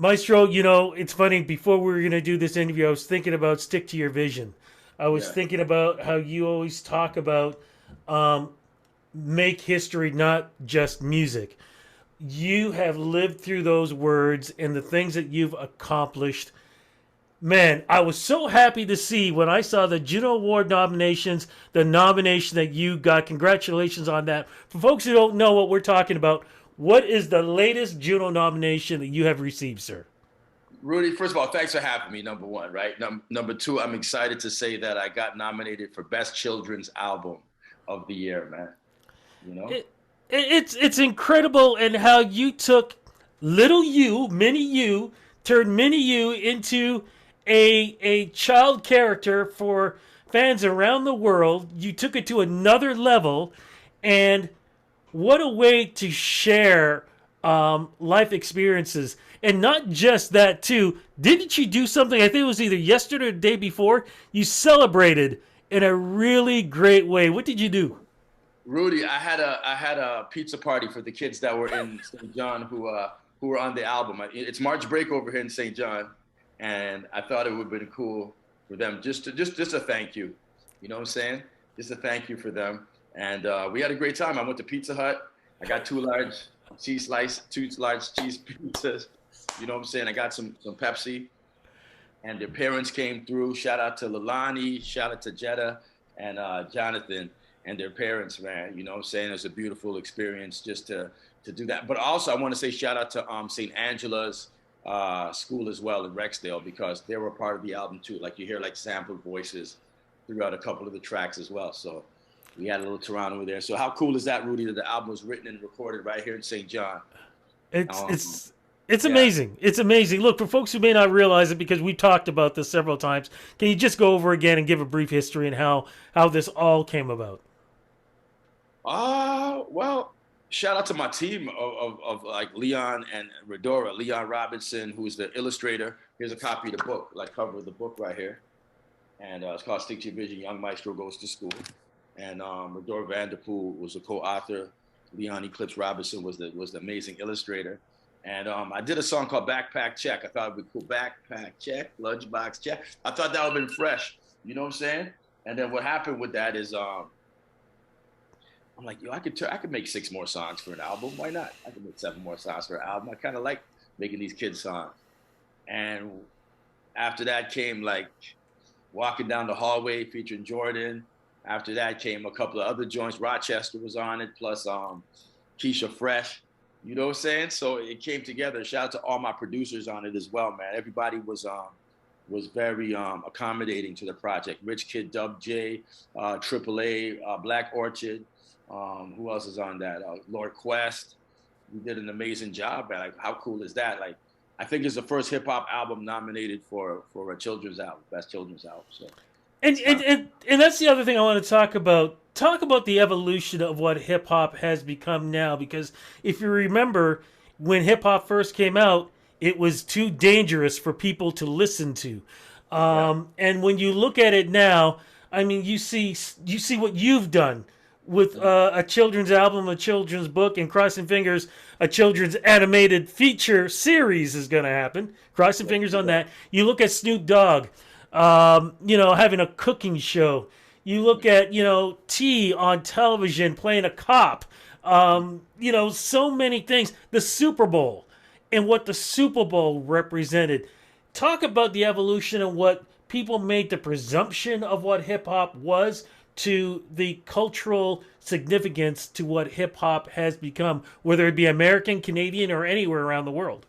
Maestro, it's funny. Before we were going to do this interview, I was thinking about stick to your vision. I was Yeah. thinking about how you always talk about um, make history, not just music. You have lived through those words and the things that you've accomplished. Man, I was so happy to see when I saw the Juno Award nominations, the nomination that you got. Congratulations on that. For folks who don't know what we're talking about, what is the latest Juno nomination that you have received, sir? Rudy, first of all, thanks for having me, number one, right? Number two, I'm excited to say that I got nominated for Best Children's Album of the Year, man. You know? it, it's incredible and how you took little you, mini you, turned mini you into a child character for fans around the world. You took it to another level, and what a way to share life experiences. And not just that, too. Didn't you do something? I think it was either yesterday or the day before. You celebrated in a really great way. What did you do? Rudy, I had a pizza party for the kids that were in St. John who were on the album. It's March break over here in St. John, and I thought it would have been cool for them just a thank you. You know what I'm saying? Just a thank you for them. And we had a great time. I went to Pizza Hut. I got two large cheese pizzas. You know what I'm saying? I got some Pepsi, and their parents came through. Shout out to Lalani, shout out to Jetta and Jonathan and their parents, man. You know what I'm saying? It's a beautiful experience just to do that. But also, I want to say shout out to St. Angela's school as well in Rexdale because they were part of the album too. Like you hear like sampled voices throughout a couple of the tracks as well. So we had a little Toronto there. So how cool is that, Rudy, that the album was written and recorded right here in St. John? It's Um, it's it's yeah. amazing. It's amazing. Look, for folks who may not realize it, because we talked about this several times, can you just go over again and give a brief history and how this all came about? Well, shout out to my team of like Leon and Redora, Leon Robinson, who's the illustrator. Here's a copy of the book, like cover of the book right here. And it's called Stick to Your Vision, Young Maestro Goes to School. And Redora Vanderpool was a co-author. Leon Eclipse Robinson was the amazing illustrator. And I did a song called Backpack Check. I thought it'd be cool. Backpack check, lunchbox check. I thought that would have been fresh. You know what I'm saying? And then what happened with that is I'm like, yo, I could make six more songs for an album. Why not? I could make seven more songs for an album. I kind of like making these kids songs. And after that came like walking down the hallway featuring Jordan. After that came a couple of other joints. Rochester was on it, plus Keisha Fresh. You know what I'm saying? So it came together. Shout out to all my producers on it as well, man. Everybody was very accommodating to the project. Rich Kid, Dub J, AAA, Black Orchid. Who else is on that? Lord Quest. We did an amazing job, man. Like, how cool is that? Like, I think it's the first hip hop album nominated for a children's album, best children's album. So And it's and, not. and and that's the other thing I want to talk about. Talk about the evolution of what hip hop has become now. Because if you remember, when hip hop first came out, it was too dangerous for people to listen to. Yeah. And when you look at it now, I mean, you see what you've done with a children's album, a children's book, and crossing fingers, a children's animated feature series is going to happen. Crossing Yes, fingers on yeah. that. You look at Snoop Dogg, having a cooking show. You look at, T on television playing a cop. So many things. The Super Bowl and what the Super Bowl represented. Talk about the evolution and what people made the presumption of what hip hop was to the cultural significance to what hip hop has become, whether it be American, Canadian, or anywhere around the world.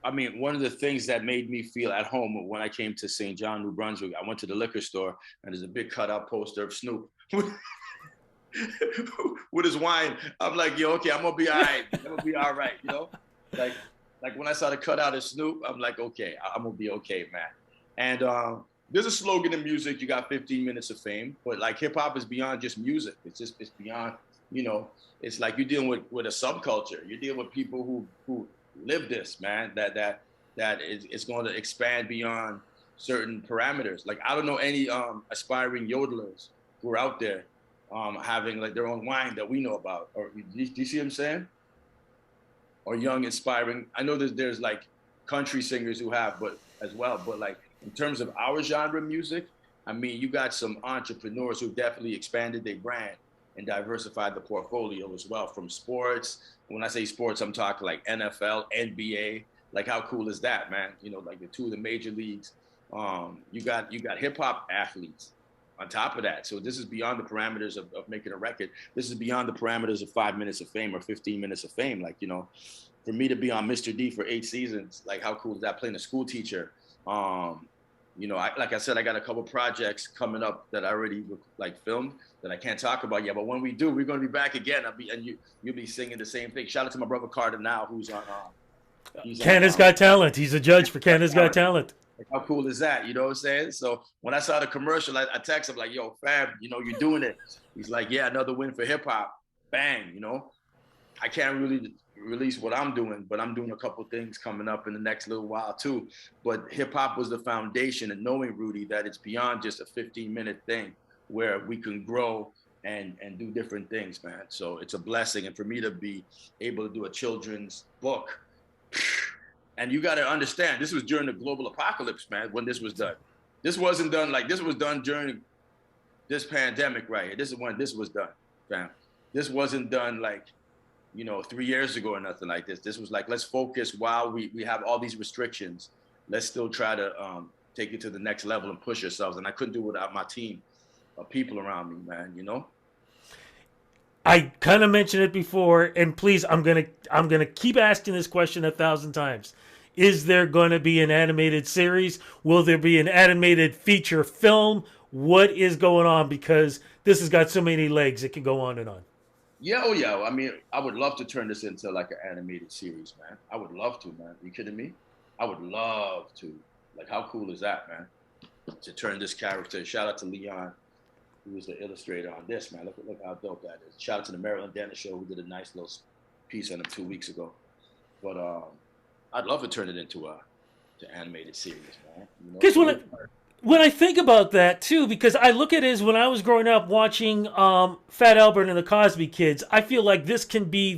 I mean, one of the things that made me feel at home when I came to St. John, New Brunswick, I went to the liquor store and there's a big cutout poster of Snoop with his wine. I'm like, yo, okay, I'm gonna be all right. I'm gonna be all right, you know? Like, like when I saw the cutout of Snoop, I'm like, okay, I'm gonna be okay, man. And there's a slogan in music: you got 15 minutes of fame. But like hip hop is beyond just music. It's beyond, you know. It's like you're dealing with a subculture. You're dealing with people who live this, man. That is going to expand beyond certain parameters. Like I don't know any aspiring yodelers who are out there having like their own wine that we know about. Or do you see what I'm saying? Or young, inspiring. I know there's like country singers who have, but as well. But like in terms of our genre music, I mean, you got some entrepreneurs who definitely expanded their brand and diversified the portfolio as well from sports. When I say sports, I'm talking like NFL, NBA. Like how cool is that, man? You know, like the two of the major leagues. You got hip hop athletes on top of that. So this is beyond the parameters of making a record. This is beyond the parameters of 5 minutes of fame or 15 minutes of fame. Like, you know, for me to be on Mr. D for 8 seasons, like how cool is that? Playing a school teacher. You know, like I said, I got a couple projects coming up that I already like filmed that I can't talk about yet. But when we do, we're going to be back again. You'll be singing the same thing. Shout out to my brother Carter now, who's on. Canada's Got Talent. He's a judge for Canada's Got Talent. Like, how cool is that? You know what I'm saying? So when I saw the commercial, I text him like, "Yo, fam, you know you're doing it." He's like, "Yeah, another win for hip hop." Bang, you know. I can't really release what I'm doing, but I'm doing a couple things coming up in the next little while too. But hip hop was the foundation, and knowing Rudy that it's beyond just a 15-minute thing where we can grow and do different things, man. So it's a blessing, and for me to be able to do a children's book. And you got to understand, this was during the global apocalypse, man, when this was done. This wasn't done like this was done during this pandemic right here. This is when this was done, fam. This wasn't done like, you know, 3 years ago or nothing like this. This was like, let's focus while we have all these restrictions. Let's still try to take it to the next level and push ourselves. And I couldn't do it without my team of people around me, man, you know? I kind of mentioned it before, and please, I'm gonna keep asking this question 1,000 times. Is there going to be an animated series? Will there be an animated feature film? What is going on? Because this has got so many legs, it can go on and on. Yeah, oh yeah. I mean, I would love to turn this into like an animated series, man. I would love to, man. Are you kidding me? I would love to. Like, how cool is that, man? To turn this character. Shout out to Leon, who was the illustrator on this, man. Look how dope that is. Shout out to the Maryland Dennis Show, who did a nice little piece on him 2 weeks ago. But I'd love to turn it into a animated series, man. Because when I think about that too, because I look at it as when I was growing up watching Fat Albert and the Cosby Kids, I feel like this can be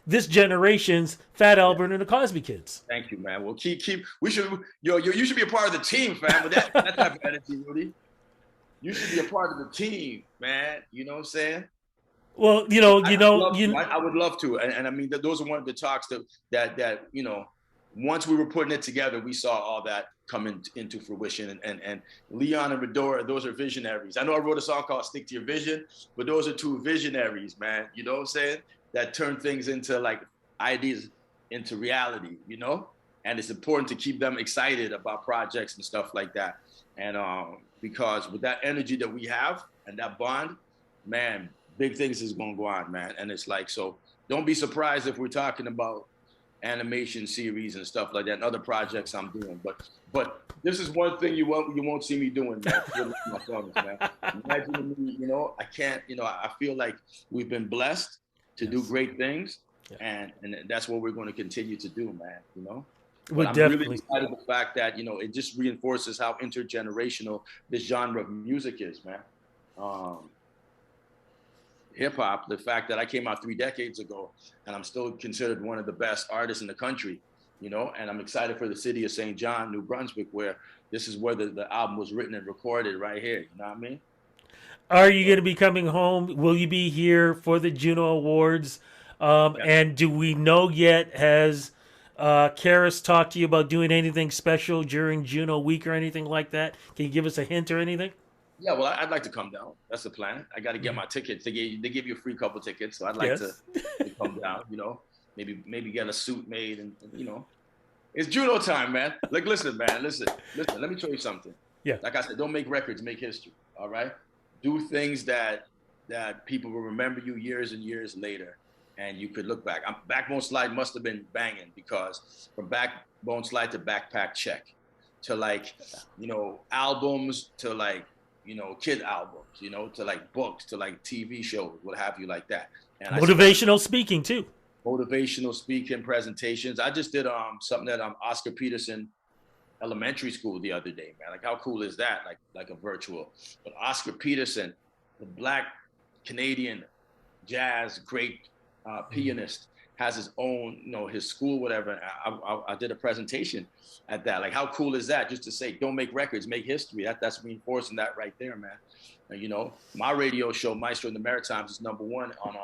this generation's Fat Albert and the Cosby Kids. Thank you, man. Well, keep. We should, you should be a part of the team, fam. With that type of energy, Rudy. You should be a part of the team, man. You know what I'm saying? Well, I would love to, and I mean, those are one of the talks that you know, once we were putting it together, we saw all that come into fruition. And Leon and Redora, those are visionaries. I know I wrote a song called "Stick to Your Vision," but those are two visionaries, man. You know what I'm saying? That turn things into like ideas into reality. You know, and it's important to keep them excited about projects and stuff like that. And because with that energy that we have and that bond, man, big things is gonna go on, man. And it's like, so don't be surprised if we're talking about animation series and stuff like that and other projects I'm doing. But this is one thing you won't see me doing, man. My songs, man. Imagine me, you know, I can't, you know, I feel like we've been blessed to do great things, and that's what we're going to continue to do, man. You know. But I'm really excited the fact that, you know, it just reinforces how intergenerational this genre of music is, man. Hip hop, the fact that I came out 3 decades ago and I'm still considered one of the best artists in the country, you know, and I'm excited for the city of St. John, New Brunswick, where this is where the album was written and recorded right here. You know what I mean? Are you going to be coming home? Will you be here for the Juno Awards? And do we know yet, has Karis talked to you about doing anything special during Juno week or anything like that? Can you give us a hint or anything? Yeah, well, I'd like to come down. That's the plan. I got to get my tickets. They give you a free couple tickets, so I'd like to come down. You know, maybe get a suit made, and you know, it's Juno time, man. Like, listen, man, listen. Let me tell you something. Yeah. Like I said, don't make records, make history. All right. Do things that people will remember you years and years later, and you could look back. Backbone Slide must have been banging, because from Backbone Slide to Backpack Check, to like, you know, albums, to like, you know, kid albums, you know, to like books, to like TV shows, what have you, like that. And motivational speaking too. Motivational speaking presentations. I just did something at Oscar Peterson Elementary School the other day, man. Like, how cool is that? Like a virtual. But Oscar Peterson, the Black Canadian jazz great pianist, has his own, his school, whatever. I did a presentation at that. Like, how cool is that? Just to say, don't make records, make history. That's reinforcing that right there, man. And, my radio show, Maestro in the Maritimes, is _1 on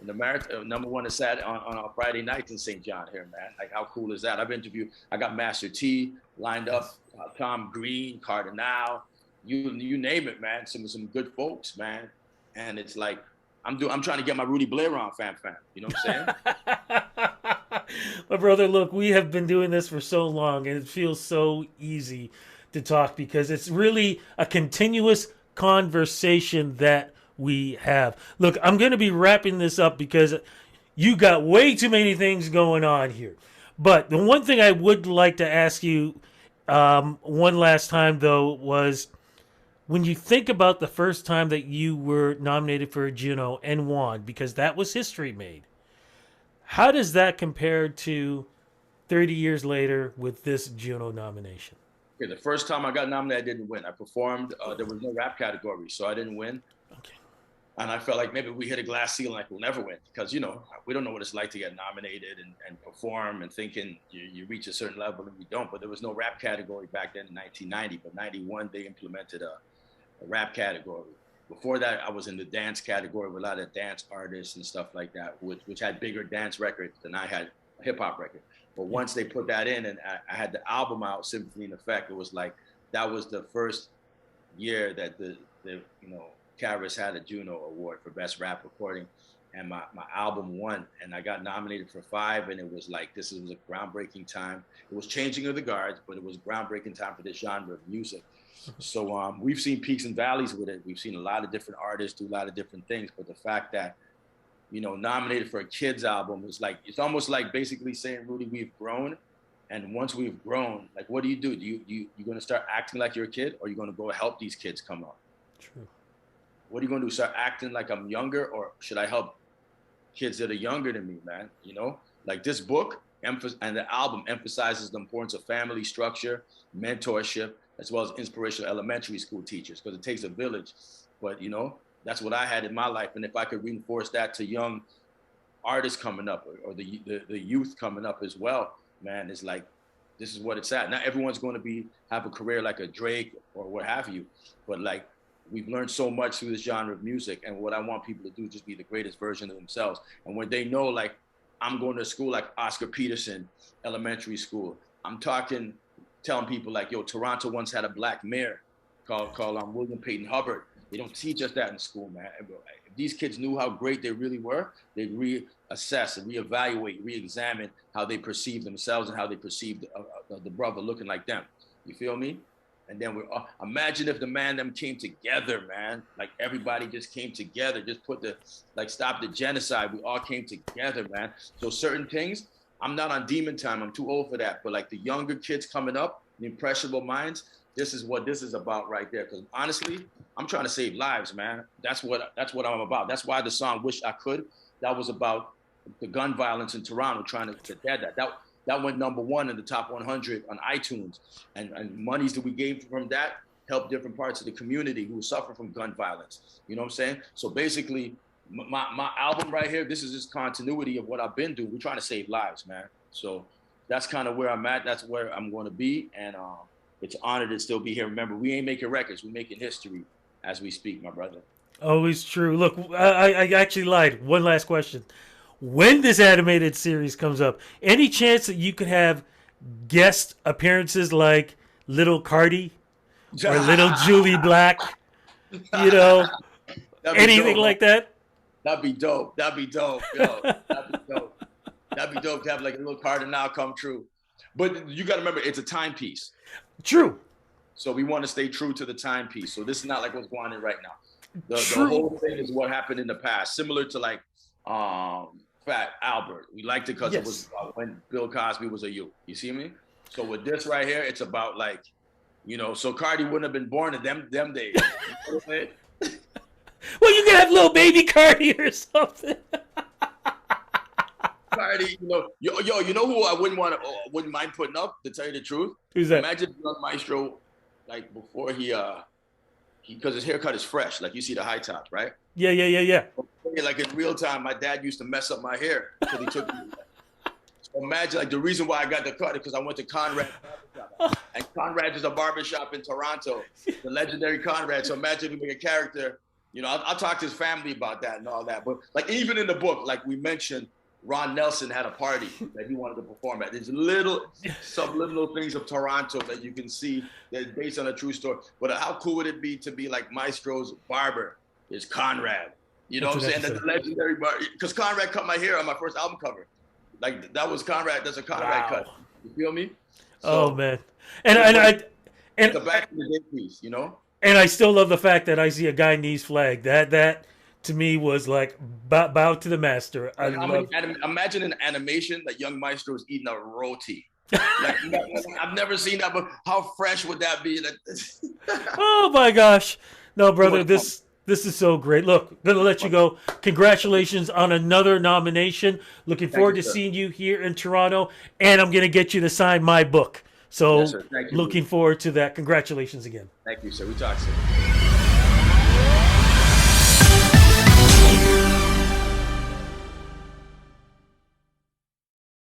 in the #1 is Saturday on Friday nights in St. John here, man. Like, how cool is that? I got Master T lined up, Tom Green, Cardinal, you name it, man. Some good folks, man. And it's like, I'm trying to get my Rudy Blair on, fam. You know what I'm saying? My brother, look, we have been doing this for so long, and it feels so easy to talk because it's really a continuous conversation that we have. Look, I'm going to be wrapping this up because you got way too many things going on here. But the one thing I would like to ask you one last time, though, was when you think about the first time that you were nominated for a Juno and won, because that was history made, how does that compare to 30 years later with this Juno nomination? Okay, the first time I got nominated, I didn't win. I performed. There was no rap category, so I didn't win. Okay. And I felt like maybe we hit a glass ceiling, like we'll never win, because we don't know what it's like to get nominated and perform and thinking you reach a certain level and we don't. But there was no rap category back then in 1990. But 91 they implemented a rap category. Before that, I was in the dance category with a lot of dance artists and stuff like that, which had bigger dance records than I had a hip hop record. But once they put that in, and I had the album out, Symphony in Effect, it was like that was the first year that the Caris had a Juno Award for Best Rap Recording, and my album won, and I got nominated for 5, and it was like, this was a groundbreaking time. It was changing of the guards, but it was groundbreaking time for this genre of music. So we've seen peaks and valleys with it. We've seen a lot of different artists do a lot of different things, but the fact that, nominated for a kid's album is like, it's almost like basically saying, Rudy, we've grown. And once we've grown, like, what do? You're going to start acting like you're a kid, or are you going to go help these kids come up? True. What are you going to do? Start acting like I'm younger, or should I help kids that are younger than me, man? Like this book and the album emphasizes the importance of family structure, mentorship, as well as inspirational elementary school teachers, because it takes a village. But, that's what I had in my life. And if I could reinforce that to young artists coming up, or the youth coming up as well, man, it's like, this is what it's at. Not everyone's going to have a career like a Drake or what have you, but like, we've learned so much through this genre of music. And what I want people to do is just be the greatest version of themselves. And when they know, like, I'm going to school like Oscar Peterson Elementary School, I'm telling people like, yo, Toronto once had a black mayor called William Peyton Hubbard. They don't teach us that in school, man. If these kids knew how great they really were, they'd reassess and reevaluate, re-examine how they perceive themselves and how they perceive the brother looking like them. You feel me? And then imagine if them came together, man. Like, everybody just came together, just stop the genocide. We all came together, man. So certain things, I'm not on demon time. I'm too old for that. But like the younger kids coming up, the impressionable minds, this is what this is about right there. Because honestly, I'm trying to save lives, man. That's what I'm about. That's why the song "Wish I Could," that was about the gun violence in Toronto, trying to dead that went #1 in the top 100 on iTunes, and monies that we gave from that helped different parts of the community who suffer from gun violence. You know what I'm saying? So basically, my album right here, this is just continuity of what I've been doing. We're trying to save lives, man. So that's kind of where I'm at. That's where I'm going to be, and it's an honor to still be here. Remember, we ain't making records. We're making history as we speak, my brother. Always true. Look, I actually lied. One last question. When this animated series comes up, any chance that you could have guest appearances like Little Cardi or Little Julie Black? Anything dope, like that? That'd be dope. Yo, that'd be dope. That'd be dope to have like a little Cardinal come true. But you got to remember, it's a timepiece. True. So we want to stay true to the timepiece. So this is not like what's going on right now. The whole thing is what happened in the past, similar to like Fat Albert. We liked it because it was when Bill Cosby was a youth. You see me? So with this right here, it's about like, so Cardi wouldn't have been born in them days. You know what I'm saying? Well, you could have little baby Cardi or something. Cardi, you know who I wouldn't mind putting up, to tell you the truth? Who's that? Imagine young Maestro, like before he because his haircut is fresh. Like you see the high top, right? Yeah. Like in real time, my dad used to mess up my hair until he took me. So imagine, like, the reason why I got the cut is because I went to Conrad Barbershop. And Conrad is a barbershop in Toronto, the legendary Conrad. So imagine if we make a character, you know, I'll talk to his family about that and all that. But like, even in the book, like we mentioned, Ron Nelson had a party that he wanted to perform at. There's little subliminal things of Toronto that you can see that is based on a true story. But how cool would it be to be like Maestro's barber is Conrad? You know what I'm saying? That's the legendary barber. Because Conrad cut my hair on my first album cover. Like that was Conrad. That's a Conrad cut. You feel me? So, oh man, and it's a back in the day piece, you know. And I still love the fact that I see a guy knees flag. That to me was like bow to the master. Imagine an animation that young Maestro is eating a roti. Like, I've never seen that, but how fresh would that be? Oh my gosh, no, brother, this is so great. Look, gonna let you go. Congratulations on another nomination. Looking forward to seeing you here in Toronto, and I'm gonna get you to sign my book. So, yes, sir. Thank you, looking forward to that. Congratulations again. Thank you, sir. We talk soon.